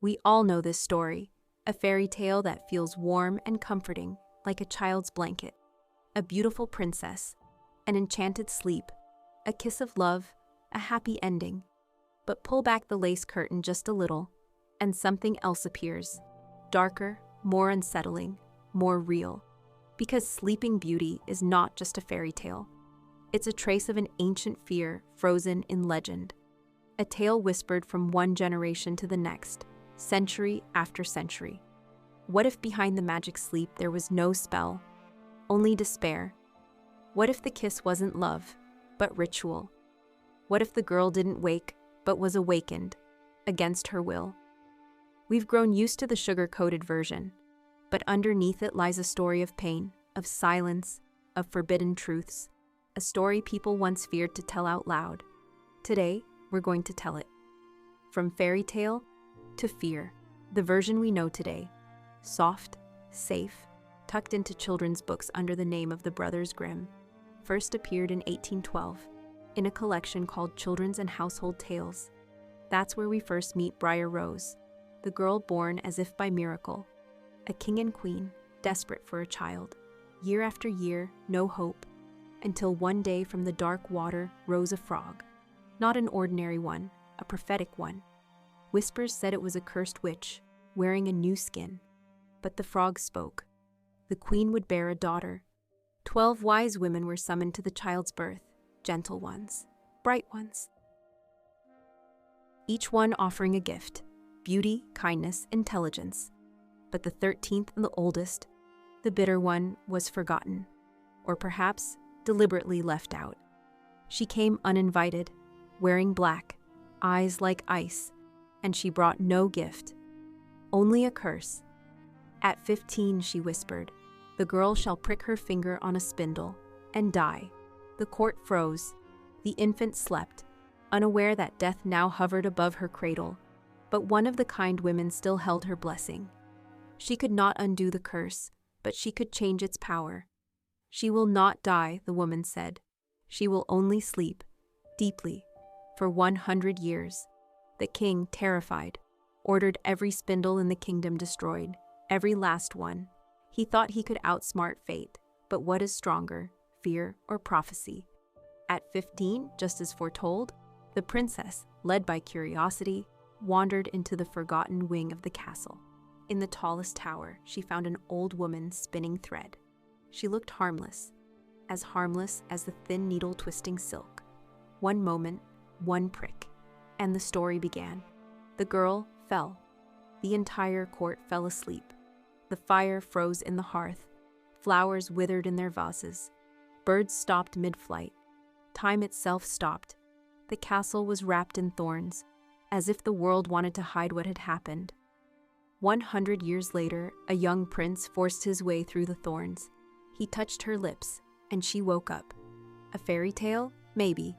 We all know this story, a fairy tale that feels warm and comforting, like a child's blanket. A beautiful princess, an enchanted sleep, a kiss of love, a happy ending. But pull back the lace curtain just a little, and something else appears. Darker, more unsettling, more real. Because Sleeping Beauty is not just a fairy tale. It's a trace of an ancient fear frozen in legend. A tale whispered from one generation to the next, century after century. What if behind the magic sleep there was no spell, only despair? What if the kiss wasn't love, but ritual? What if the girl didn't wake, but was awakened, against her will? We've grown used to the sugar-coated version, but underneath it lies a story of pain, of silence, of forbidden truths, a story people once feared to tell out loud. Today, we're going to tell it. From fairy tale to fear, the version we know today, soft, safe, tucked into children's books under the name of the Brothers Grimm, first appeared in 1812 in a collection called Children's and Household Tales. That's where we first meet Briar Rose, the girl born as if by miracle, a king and queen, desperate for a child. Year after year, no hope, until one day from the dark water rose a frog. Not an ordinary one, a prophetic one. Whispers said it was a cursed witch, wearing a new skin. But the frog spoke. The queen would bear a daughter. 12 wise women were summoned to the child's birth, gentle ones, bright ones. Each one offering a gift, beauty, kindness, intelligence. But the 13th and the oldest, the bitter one, was forgotten, or perhaps deliberately left out. She came uninvited, wearing black, eyes like ice, and she brought no gift, only a curse. At 15, she whispered, the girl shall prick her finger on a spindle and die. The court froze. The infant slept, unaware that death now hovered above her cradle. But one of the kind women still held her blessing. She could not undo the curse, but she could change its power. She will not die, the woman said. She will only sleep, deeply, for 100 years. The king, terrified, ordered every spindle in the kingdom destroyed, every last one. He thought he could outsmart fate, but what is stronger, fear or prophecy? At 15, just as foretold, the princess, led by curiosity, wandered into the forgotten wing of the castle. In the tallest tower, she found an old woman spinning thread. She looked harmless as the thin needle twisting silk. One moment, one prick, and the story began. The girl fell. The entire court fell asleep. The fire froze in the hearth. Flowers withered in their vases. Birds stopped mid-flight. Time itself stopped. The castle was wrapped in thorns, as if the world wanted to hide what had happened. 100 years later, a young prince forced his way through the thorns. He touched her lips, and she woke up. A fairy tale? Maybe.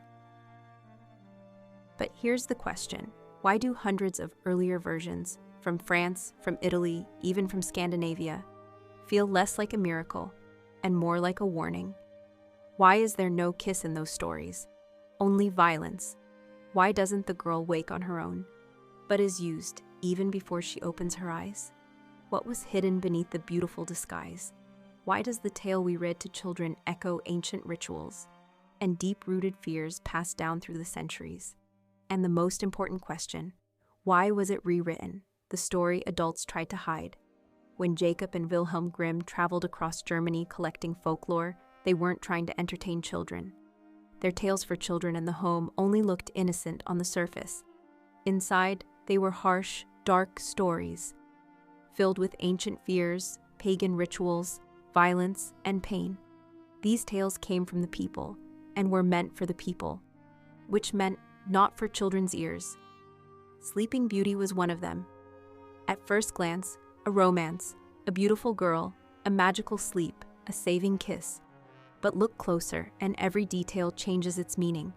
But here's the question. Why do hundreds of earlier versions, from France, from Italy, even from Scandinavia, feel less like a miracle and more like a warning? Why is there no kiss in those stories? Only violence. Why doesn't the girl wake on her own, but is used even before she opens her eyes? What was hidden beneath the beautiful disguise? Why does the tale we read to children echo ancient rituals and deep-rooted fears passed down through the centuries? And the most important question, why was it rewritten, the story adults tried to hide? When Jacob and Wilhelm Grimm traveled across Germany collecting folklore, they weren't trying to entertain children. Their tales for children in the home only looked innocent on the surface. Inside, they were harsh, dark stories, filled with ancient fears, pagan rituals, violence, and pain. These tales came from the people, and were meant for the people, which meant not for children's ears. Sleeping Beauty was one of them. At first glance, a romance, a beautiful girl, a magical sleep, a saving kiss. But look closer, and every detail changes its meaning.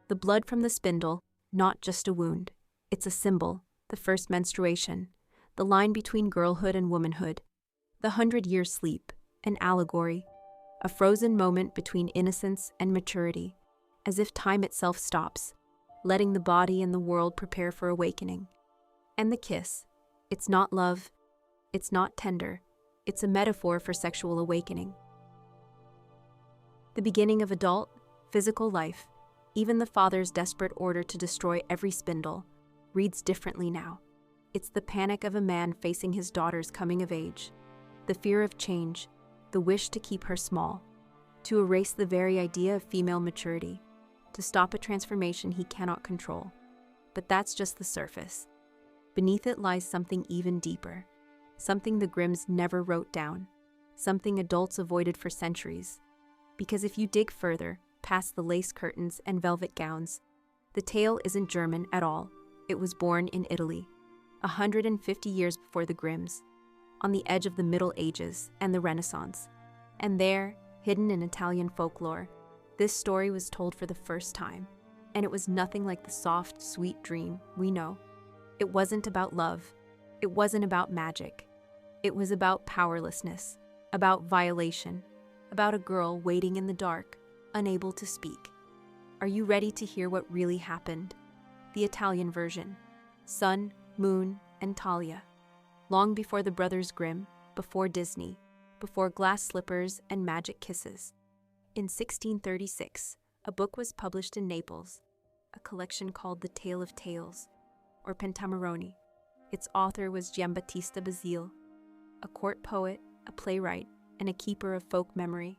The blood from the spindle, not just a wound. It's a symbol, the first menstruation, the line between girlhood and womanhood. The 100-year sleep, an allegory, a frozen moment between innocence and maturity, as if time itself stops, letting the body and the world prepare for awakening. And the kiss, it's not love, it's not tender, it's a metaphor for sexual awakening. The beginning of adult, physical life, even the father's desperate order to destroy every spindle, reads differently now. It's the panic of a man facing his daughter's coming of age, the fear of change, the wish to keep her small, to erase the very idea of female maturity, to stop a transformation he cannot control. But that's just the surface. Beneath it lies something even deeper, something the Grimms never wrote down, something adults avoided for centuries. Because if you dig further, past the lace curtains and velvet gowns, the tale isn't German at all. It was born in Italy, 150 years before the Grimms, on the edge of the Middle Ages and the Renaissance. And there, hidden in Italian folklore, this story was told for the first time. And it was nothing like the soft, sweet dream we know. It wasn't about love. It wasn't about magic. It was about powerlessness, about violation, about a girl waiting in the dark, unable to speak. Are you ready to hear what really happened? The Italian version. Sun, Moon, and Talia. Long before the Brothers Grimm, before Disney, before glass slippers and magic kisses. In 1636, a book was published in Naples, a collection called The Tale of Tales, or Pentamerone. Its author was Giambattista Basile, a court poet, a playwright, and a keeper of folk memory.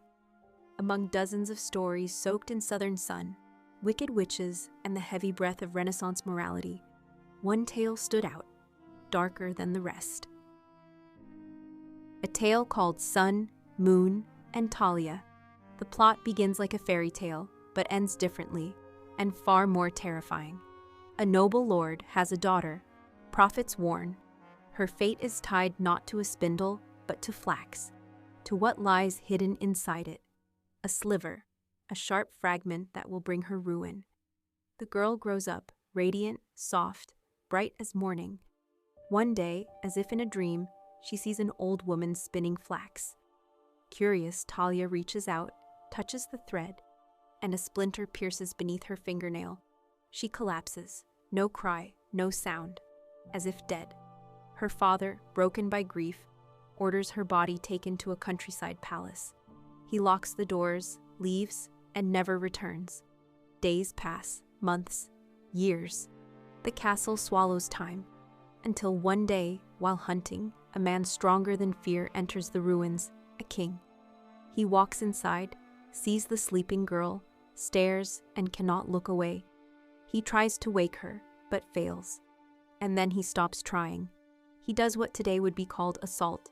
Among dozens of stories soaked in southern sun, wicked witches, and the heavy breath of Renaissance morality, one tale stood out, darker than the rest. A tale called Sun, Moon, and Talia. The plot begins like a fairy tale, but ends differently, and far more terrifying. A noble lord has a daughter. Prophets warn. Her fate is tied not to a spindle, but to flax, to what lies hidden inside it. A sliver, a sharp fragment that will bring her ruin. The girl grows up, radiant, soft, bright as morning. One day, as if in a dream, she sees an old woman spinning flax. Curious, Talia reaches out, touches the thread, and a splinter pierces beneath her fingernail. She collapses, no cry, no sound, as if dead. Her father, broken by grief, orders her body taken to a countryside palace. He locks the doors, leaves, and never returns. Days pass, months, years. The castle swallows time, until one day, while hunting, a man stronger than fear enters the ruins, a king. He walks inside, sees the sleeping girl, stares, and cannot look away. He tries to wake her, but fails. And then he stops trying. He does what today would be called assault.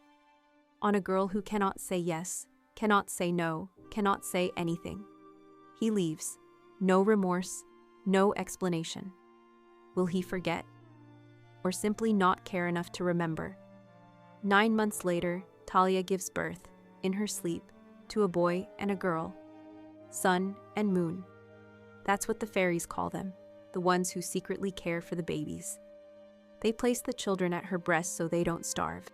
On a girl who cannot say yes, cannot say no, cannot say anything. He leaves. No remorse, no explanation. Will he forget? Or simply not care enough to remember? 9 months later, Talia gives birth, in her sleep, to a boy and a girl. Sun and Moon. That's what the fairies call them, the ones who secretly care for the babies. They place the children at her breast so they don't starve.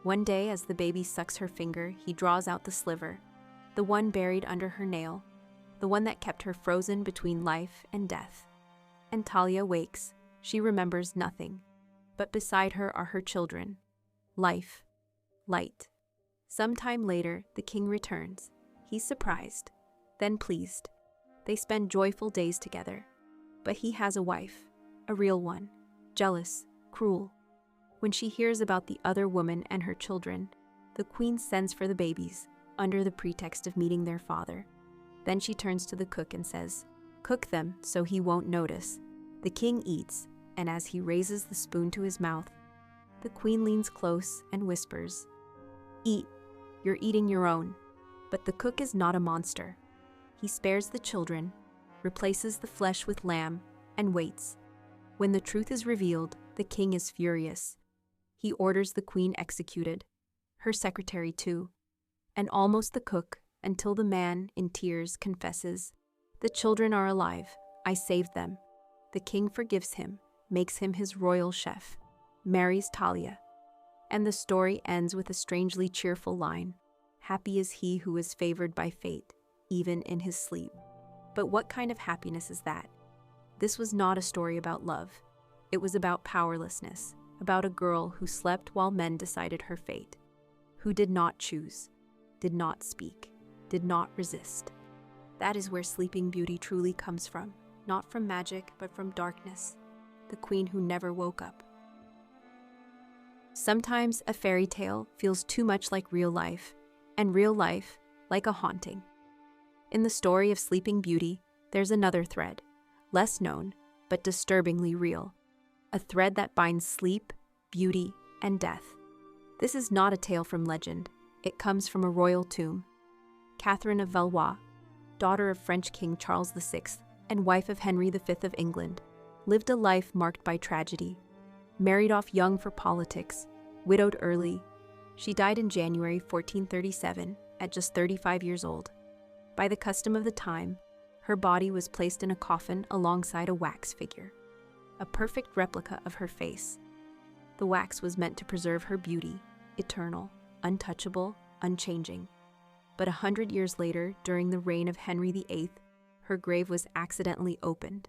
One day, as the baby sucks her finger, he draws out the sliver, the one buried under her nail, the one that kept her frozen between life and death. And Talia wakes. She remembers nothing, but beside her are her children. Life. Light. Sometime later, the king returns. He's surprised, then pleased. They spend joyful days together. But he has a wife, a real one, jealous, cruel. When she hears about the other woman and her children, the queen sends for the babies, under the pretext of meeting their father. Then she turns to the cook and says, "Cook them so he won't notice." The king eats, and as he raises the spoon to his mouth, the queen leans close and whispers, "Eat, you're eating your own." But the cook is not a monster. He spares the children, replaces the flesh with lamb, and waits. When the truth is revealed, the king is furious. He orders the queen executed, her secretary too, and almost the cook, until the man, in tears, confesses, "The children are alive, I saved them." The king forgives him, makes him his royal chef, marries Talia, and the story ends with a strangely cheerful line, "Happy is he who is favored by fate, even in his sleep." But what kind of happiness is that? This was not a story about love. It was about powerlessness, about a girl who slept while men decided her fate, who did not choose, did not speak, did not resist. That is where Sleeping Beauty truly comes from, not from magic, but from darkness, the queen who never woke up. Sometimes a fairy tale feels too much like real life, and real life like a haunting. In the story of Sleeping Beauty, there's another thread, less known, but disturbingly real. A thread that binds sleep, beauty, and death. This is not a tale from legend. It comes from a royal tomb. Catherine of Valois, daughter of French King Charles VI and wife of Henry V of England, lived a life marked by tragedy. Married off young for politics, widowed early, she died in January 1437 at just 35 years old. By the custom of the time, her body was placed in a coffin alongside a wax figure, a perfect replica of her face. The wax was meant to preserve her beauty, eternal, untouchable, unchanging. But 100 years later, during the reign of Henry VIII, her grave was accidentally opened.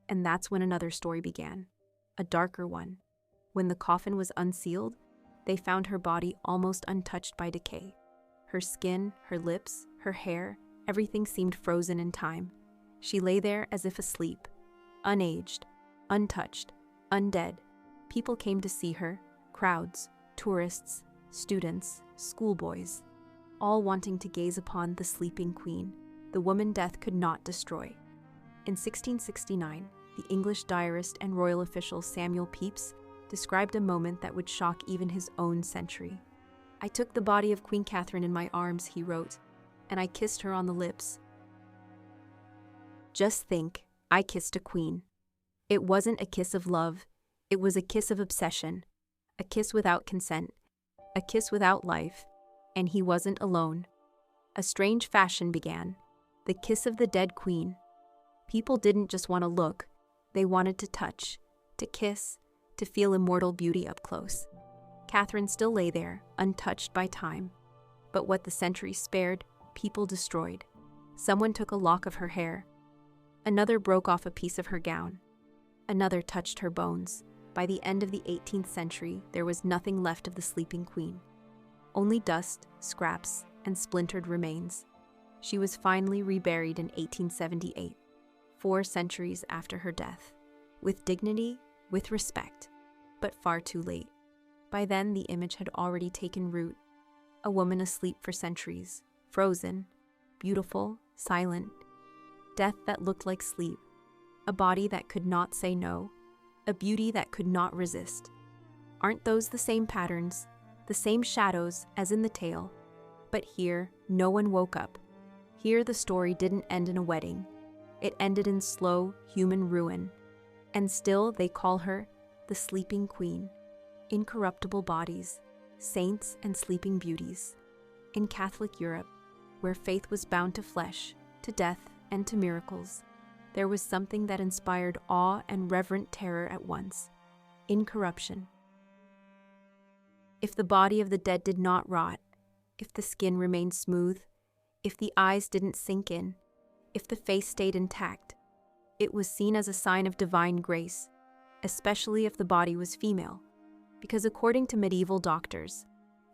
And that's when another story began, a darker one. When the coffin was unsealed, they found her body almost untouched by decay. Her skin, her lips, her hair, everything seemed frozen in time. She lay there as if asleep, unaged, untouched, undead. People came to see her, crowds, tourists, students, schoolboys, all wanting to gaze upon the sleeping queen, the woman death could not destroy. In 1669, the English diarist and royal official Samuel Pepys described a moment that would shock even his own century. "I took the body of Queen Catherine in my arms," he wrote, "and I kissed her on the lips." Just think, I kissed a queen. It wasn't a kiss of love, it was a kiss of obsession, a kiss without consent, a kiss without life, and he wasn't alone. A strange fashion began, the kiss of the dead queen. People didn't just want to look, they wanted to touch, to kiss, to feel immortal beauty up close. Catherine still lay there, untouched by time. But what the centuries spared, people destroyed. Someone took a lock of her hair. Another broke off a piece of her gown. Another touched her bones. By the end of the 18th century, there was nothing left of the sleeping queen. Only dust, scraps, and splintered remains. She was finally reburied in 1878, 4 centuries after her death. With dignity, with respect, but far too late. By then, the image had already taken root. A woman asleep for centuries, frozen, beautiful, silent. Death that looked like sleep. A body that could not say no. A beauty that could not resist. Aren't those the same patterns, the same shadows as in the tale? But here, no one woke up. Here, the story didn't end in a wedding. It ended in slow, human ruin. And still, they call her the Sleeping Queen. Incorruptible bodies, saints and sleeping beauties. In Catholic Europe, where faith was bound to flesh, to death, and to miracles, there was something that inspired awe and reverent terror at once: incorruption. If the body of the dead did not rot, if the skin remained smooth, if the eyes didn't sink in, if the face stayed intact, it was seen as a sign of divine grace, especially if the body was female. Because according to medieval doctors,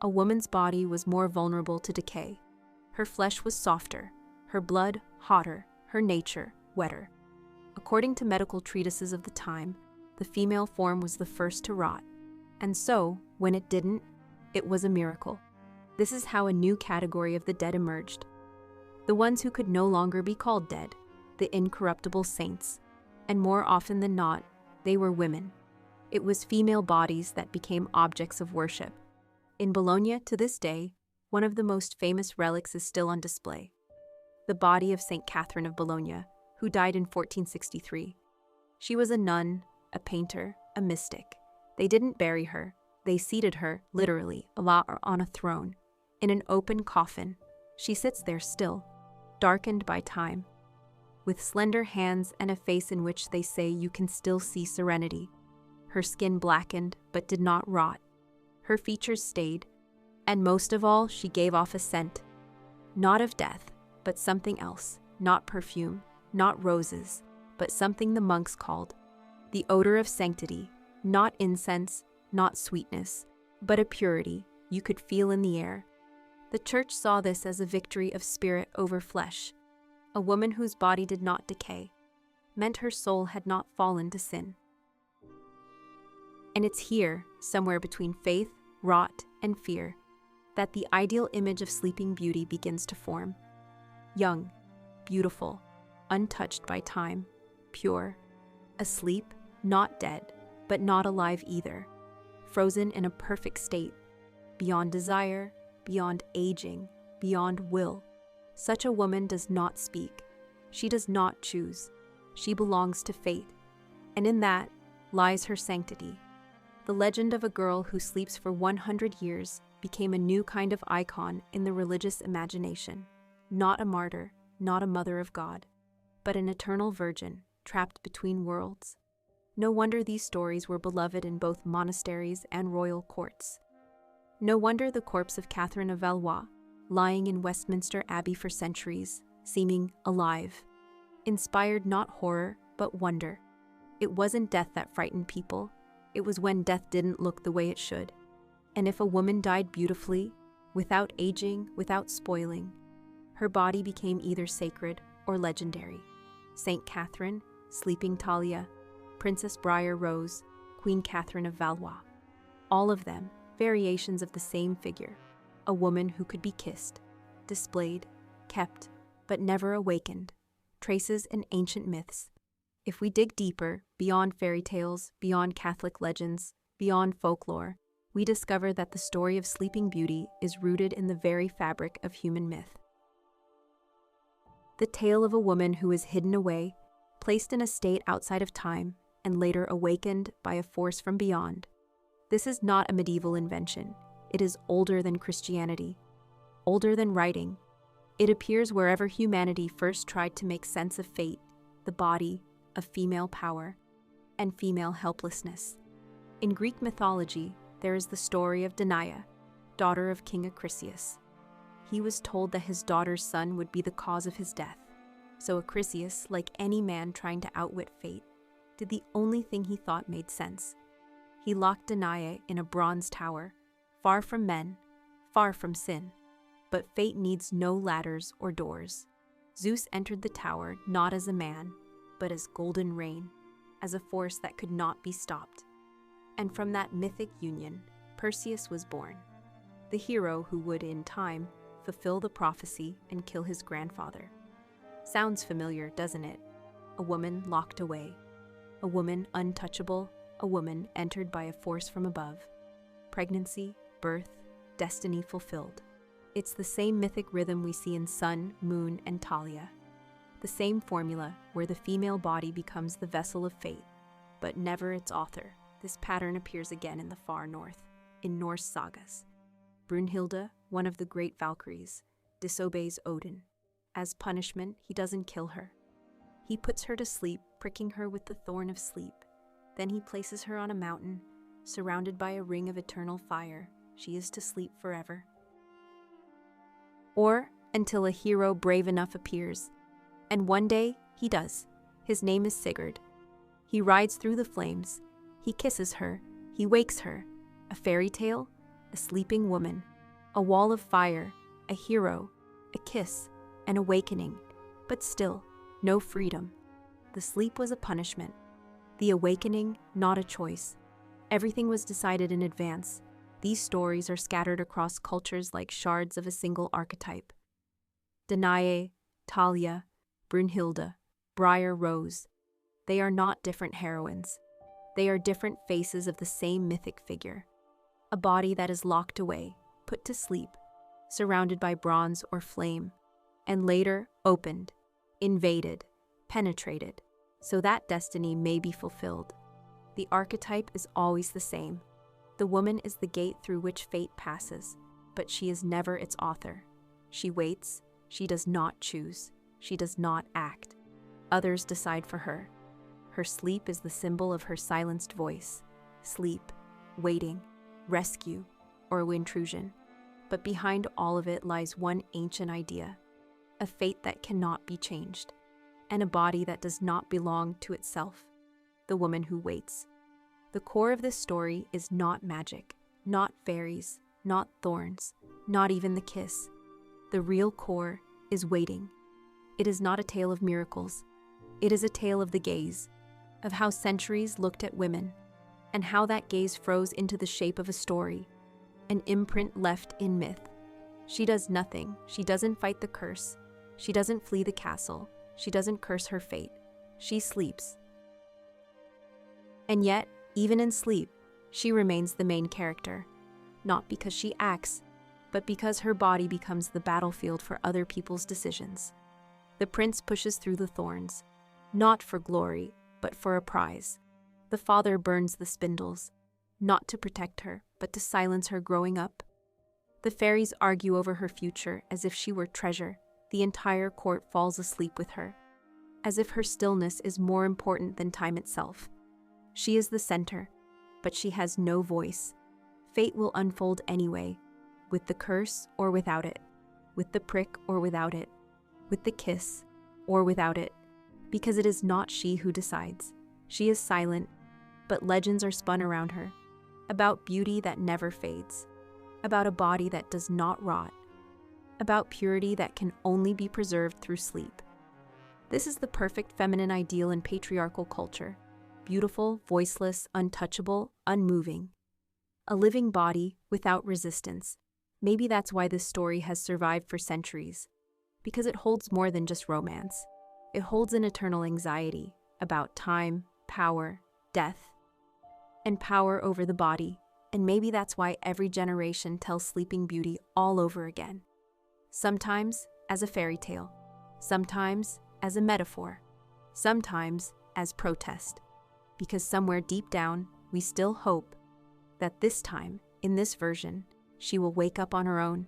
a woman's body was more vulnerable to decay. Her flesh was softer, her blood hotter, her nature wetter. According to medical treatises of the time, the female form was the first to rot. And so, when it didn't, it was a miracle. This is how a new category of the dead emerged. The ones who could no longer be called dead, the incorruptible saints. And more often than not, they were women. It was female bodies that became objects of worship. In Bologna, to this day, one of the most famous relics is still on display: the body of St. Catherine of Bologna, who died in 1463. She was a nun, a painter, a mystic. They didn't bury her. They seated her, literally, on a throne, in an open coffin. She sits there still, darkened by time, with slender hands and a face in which they say you can still see serenity. Her skin blackened, but did not rot. Her features stayed, and most of all, she gave off a scent. Not of death, but something else. Not perfume, not roses, but something the monks called the odor of sanctity, Not incense, not sweetness, but a purity you could feel in the air. The church saw this as a victory of spirit over flesh. A woman whose body did not decay meant her soul had not fallen to sin. And it's here, somewhere between faith, rot, and fear, that the ideal image of Sleeping Beauty begins to form. Young, beautiful, untouched by time, pure, asleep, not dead, but not alive either, frozen in a perfect state, beyond desire, beyond aging, beyond will. Such a woman does not speak. She does not choose. She belongs to fate, and in that lies her sanctity. The legend of a girl who sleeps for 100 years became a new kind of icon in the religious imagination. Not a martyr, not a mother of God, but an eternal virgin trapped between worlds. No wonder these stories were beloved in both monasteries and royal courts. No wonder the corpse of Catherine of Valois, lying in Westminster Abbey for centuries, seeming alive, inspired not horror but wonder. It wasn't death that frightened people. It was when death didn't look the way it should. And if a woman died beautifully, without aging, without spoiling, her body became either sacred or legendary. Saint Catherine, Sleeping Talia, Princess Briar Rose, Queen Catherine of Valois. All of them variations of the same figure, a woman who could be kissed, displayed, kept, but never awakened, traces in ancient myths. If we dig deeper, beyond fairy tales, beyond Catholic legends, beyond folklore, we discover that the story of Sleeping Beauty is rooted in the very fabric of human myth. The tale of a woman who is hidden away, placed in a state outside of time, and later awakened by a force from beyond. This is not a medieval invention. It is older than Christianity, older than writing. It appears wherever humanity first tried to make sense of fate, the body, of female power, and female helplessness. In Greek mythology, there is the story of Danae, daughter of King Acrisius. He was told that his daughter's son would be the cause of his death, so Acrisius, like any man trying to outwit fate, did the only thing he thought made sense. He locked Danae in a bronze tower, far from men, far from sin. But fate needs no ladders or doors. Zeus entered the tower not as a man, but as golden rain, as a force that could not be stopped. And from that mythic union, Perseus was born, the hero who would, in time, fulfill the prophecy and kill his grandfather. Sounds familiar, doesn't it? A woman locked away, a woman untouchable, a woman entered by a force from above. Pregnancy, birth, destiny fulfilled. It's the same mythic rhythm we see in Sun, Moon, and Talia. The same formula where the female body becomes the vessel of fate, but never its author. This pattern appears again in the far north, in Norse sagas. Brunhilde, one of the great Valkyries, disobeys Odin. As punishment, he doesn't kill her. He puts her to sleep, pricking her with the thorn of sleep. Then he places her on a mountain, surrounded by a ring of eternal fire. She is to sleep forever. Or until a hero brave enough appears. And one day, he does. His name is Sigurd. He rides through the flames. He kisses her. He wakes her. A fairy tale, a sleeping woman, a wall of fire, a hero, a kiss, an awakening. But still, no freedom. The sleep was a punishment. The awakening, not a choice. Everything was decided in advance. These stories are scattered across cultures like shards of a single archetype. Danae, Talia, Brunhilde, Briar Rose. They are not different heroines. They are different faces of the same mythic figure. A body that is locked away, put to sleep, surrounded by bronze or flame, and later opened, invaded, penetrated, so that destiny may be fulfilled. The archetype is always the same. The woman is the gate through which fate passes, but she is never its author. She waits, she does not choose, she does not act. Others decide for her. Her sleep is the symbol of her silenced voice. Sleep, waiting, rescue, or intrusion. But behind all of it lies one ancient idea, a fate that cannot be changed, and a body that does not belong to itself. The woman who waits. The core of this story is not magic, not fairies, not thorns, not even the kiss. The real core is waiting. It is not a tale of miracles. It is a tale of the gaze, of how centuries looked at women, and how that gaze froze into the shape of a story, an imprint left in myth. She does nothing. She doesn't fight the curse. She doesn't flee the castle. She doesn't curse her fate. She sleeps. And yet, even in sleep, she remains the main character, not because she acts, but because her body becomes the battlefield for other people's decisions. The prince pushes through the thorns, not for glory, but for a prize. The father burns the spindles, not to protect her, but to silence her growing up. The fairies argue over her future as if she were treasure. The entire court falls asleep with her, as if her stillness is more important than time itself. She is the center, but she has no voice. Fate will unfold anyway, with the curse or without it, with the prick or without it, with the kiss or without it, because it is not she who decides. She is silent, but legends are spun around her, about beauty that never fades, about a body that does not rot, about purity that can only be preserved through sleep. This is the perfect feminine ideal in patriarchal culture. Beautiful, voiceless, untouchable, unmoving. A living body without resistance. Maybe that's why this story has survived for centuries, because it holds more than just romance. It holds an eternal anxiety about time, power, death, and power over the body. And maybe that's why every generation tells Sleeping Beauty all over again. Sometimes as a fairy tale, sometimes as a metaphor, sometimes as protest. Because somewhere deep down, we still hope that this time, in this version, she will wake up on her own